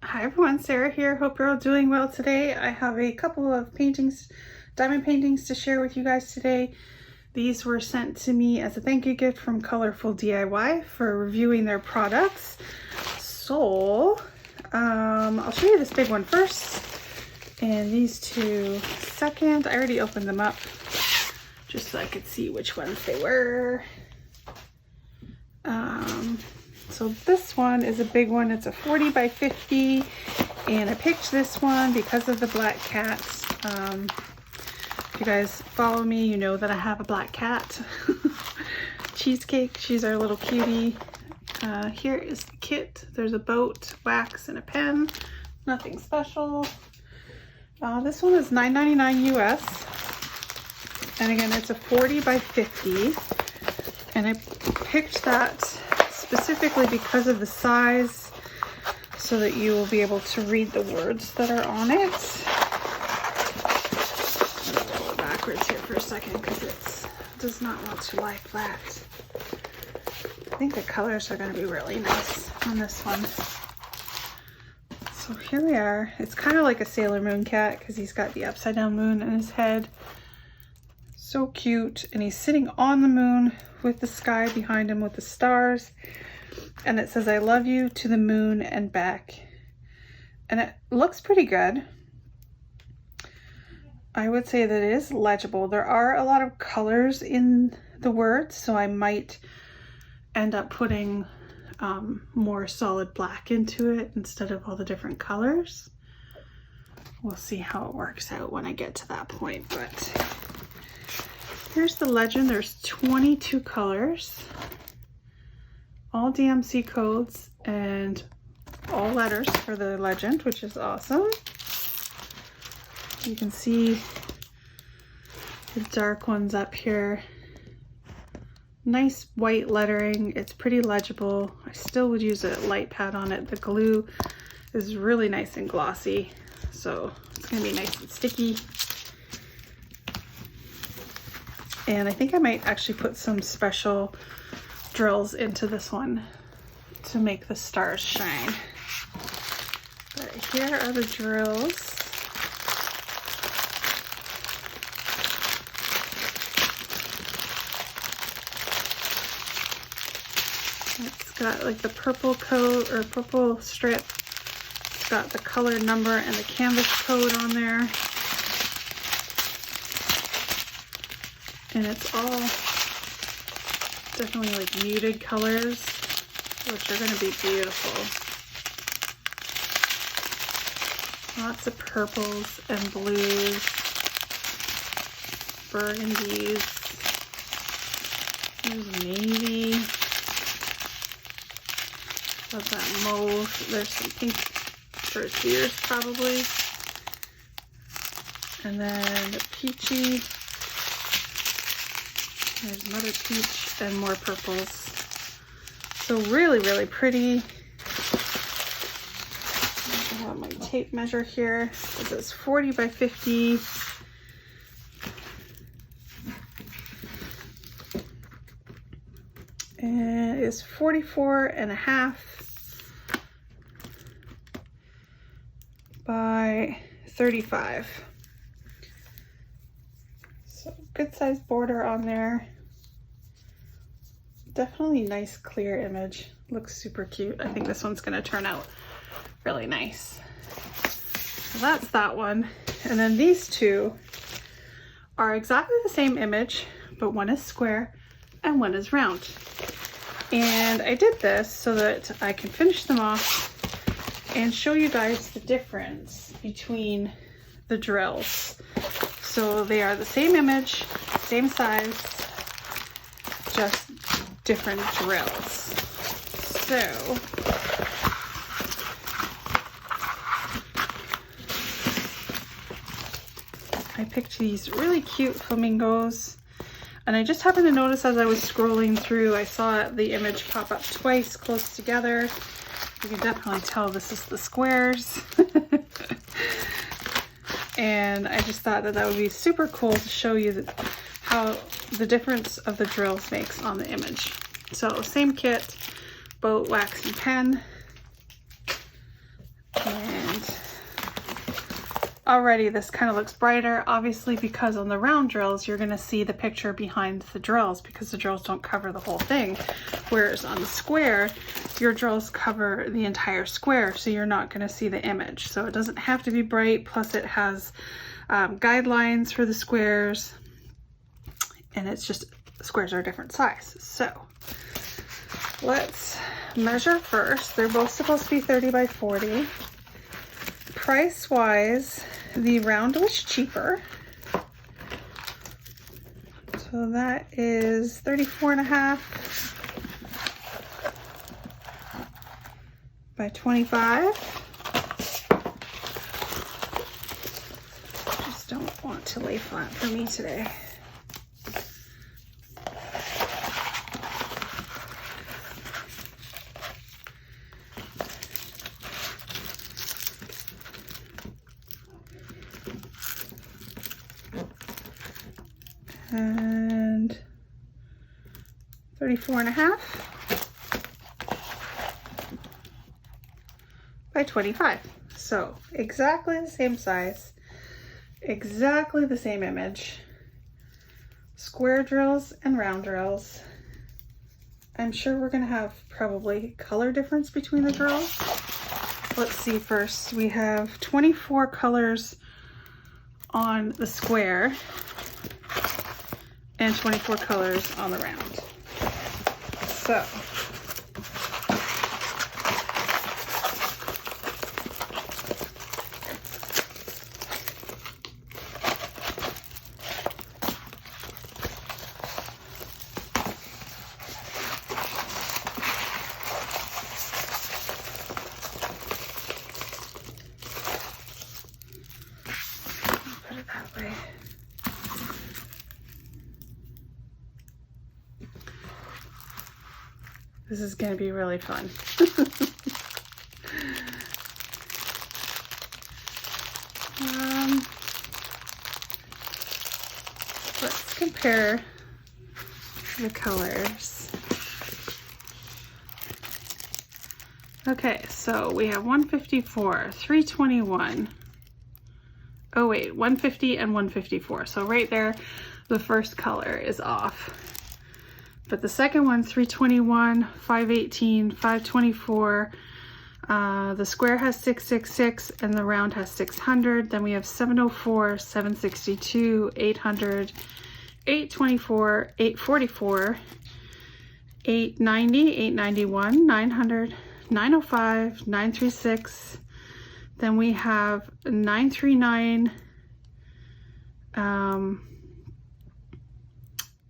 Hi everyone, Sarah here. Hope you're all doing well today. I have a couple of paintings, diamond paintings to share with you guys today. These were sent to me as a thank you gift from Colorful DIY for reviewing their products. So, I'll show you this big one first and these two second. I already opened them up just so I could see which ones they were. So this one is a big one. It's a 40 by 50 and I picked this one because of the black cat. If you guys follow me, you know that I have a black cat. Cheesecake, she's our little cutie. Here is the kit. There's a boat, wax, and a pen. Nothing special. This one is $9.99 US. And again, it's a 40 by 50. And I picked that specifically because of the size, so that you will be able to read the words that are on it. I'm gonna roll it backwards here for a second because it does not want to like that. I think the colors are going to be really nice on this one. So here we are. It's kind of like a Sailor Moon cat because he's got the upside down moon in his head. So cute. And he's sitting on the moon with the sky behind him with the stars. And it says, "I love you to the moon and back." And it looks pretty good. I would say that it is legible. There are a lot of colors in the words, so I might end up putting more solid black into it instead of all the different colors. We'll see how it works out when I get to that point. But here's the legend. There's 22 colors, all DMC codes, and all letters for the legend, which is awesome. You can see the dark ones up here. Nice white lettering. It's pretty legible. I still would use a light pad on it. The glue is really nice and glossy, so it's going to be nice and sticky. And I think I might actually put some special drills into this one to make the stars shine. But here are the drills. It's got like the purple coat or purple strip. It's got the color number and the canvas code on there. And it's all definitely like muted colors, which are going to be beautiful. Lots of purples and blues, burgundies, there's navy, love that mauve, there's some pink for its ears probably, and then the peachy. There's another peach and more purples. So really, really pretty. I have my tape measure here. This is 40 by 50. And it is 44.5 by 35. So good size border on there. Definitely nice clear image. Looks super cute. I think this one's going to turn out really nice. So that's that one. And then these two are exactly the same image, but one is square and one is round. And I did this so that I can finish them off and show you guys the difference between the drills. So they are the same image, same size, just different drills. So I picked these really cute flamingos, and I just happened to notice as I was scrolling through, I saw the image pop up twice close together. You can definitely tell this is the squares. And I just thought that that would be super cool to show you how the difference of the drills makes on the image. So same kit, boat, wax, and pen. And already this kind of looks brighter, obviously, because on the round drills, you're gonna see the picture behind the drills because the drills don't cover the whole thing. Whereas on the square, your drills cover the entire square, so you're not gonna see the image. So it doesn't have to be bright, plus it has guidelines for the squares, and it's just, squares are a different size. So let's measure first. They're both supposed to be 30 by 40. Price wise, the round was cheaper. So that is 34.5 by 25. Just don't want to lay flat for me today. And 34.5 by 25. So exactly the same size, exactly the same image. Square drills and round drills. I'm sure we're gonna have probably color difference between the drills. Let's see first. We have 24 colors on the square and 24 colors on the round. So put it that way. This is going to be really fun. Let's compare the colors. Okay, so we have 154, 321. Oh wait, 150 and 154. So right there, the first color is off. But the second one, 321, 518, 524. The square has 666 and the round has 600. Then we have 704, 762, 800, 824, 844, 890, 891, 900, 905, 936. Then we have 939,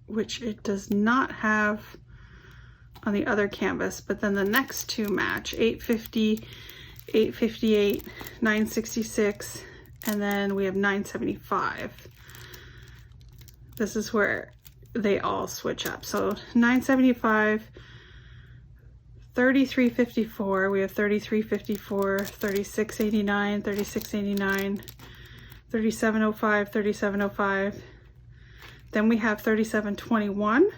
which it does not have on the other canvas, but then the next two match, 850, 858, 966, and then we have 975. This is where they all switch up. So 975, 3354, we have 3354, 3689, 3689, 3705, 3705. Then we have 3721,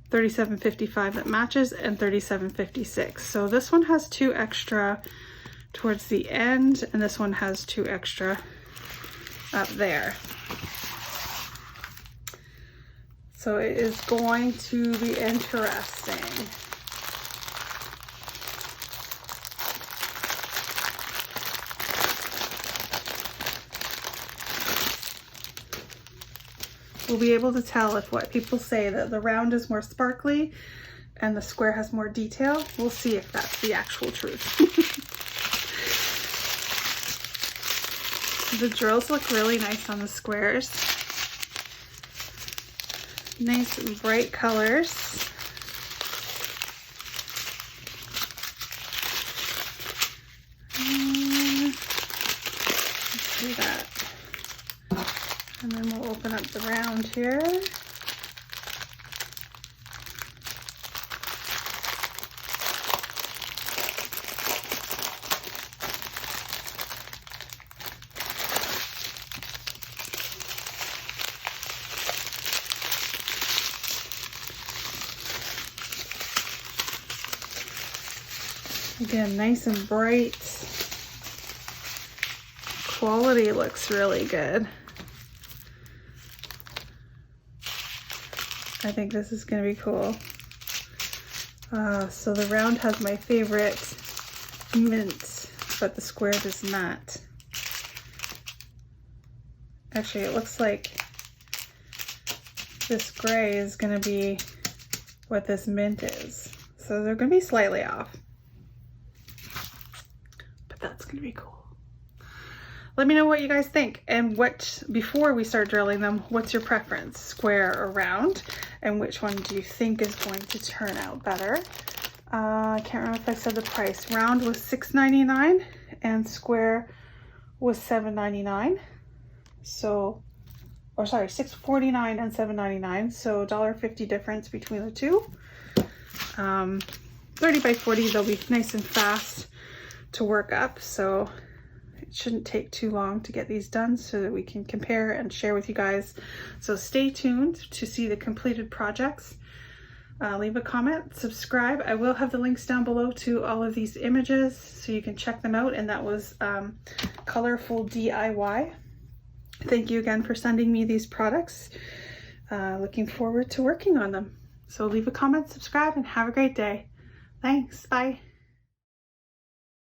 3755 that matches, and 3756. So this one has 2 extra towards the end, and this one has 2 extra up there. So it is going to be interesting. We'll be able to tell if what people say that the round is more sparkly and the square has more detail. We'll see if that's the actual truth. The drills look really nice on the squares. Nice bright colors. Let's do that. And then we'll open up the round here. Again, nice and bright quality looks really good. I think this is going to be cool. So the round has my favorite mint, but the square does not. Actually, it looks like this gray is going to be what this mint is. So they're going to be slightly off. But that's going to be cool. Let me know what you guys think, and what, before we start drilling them, what's your preference, square or round, and which one do you think is going to turn out better? I can't remember if I said the price. Round was $6.99 and square was $7.99. So, or sorry, $6.49 and $7.99. So $1.50 difference between the two. 30 by 40, they'll be nice and fast to work up. So it shouldn't take too long to get these done so that we can compare and share with you guys. So stay tuned to see the completed projects. Leave a comment, subscribe. I will have the links down below to all of these images so you can check them out. And that was Colorful DIY. Thank you again for sending me these products. Looking forward to working on them. So leave a comment, subscribe, and have a great day. Thanks. Bye.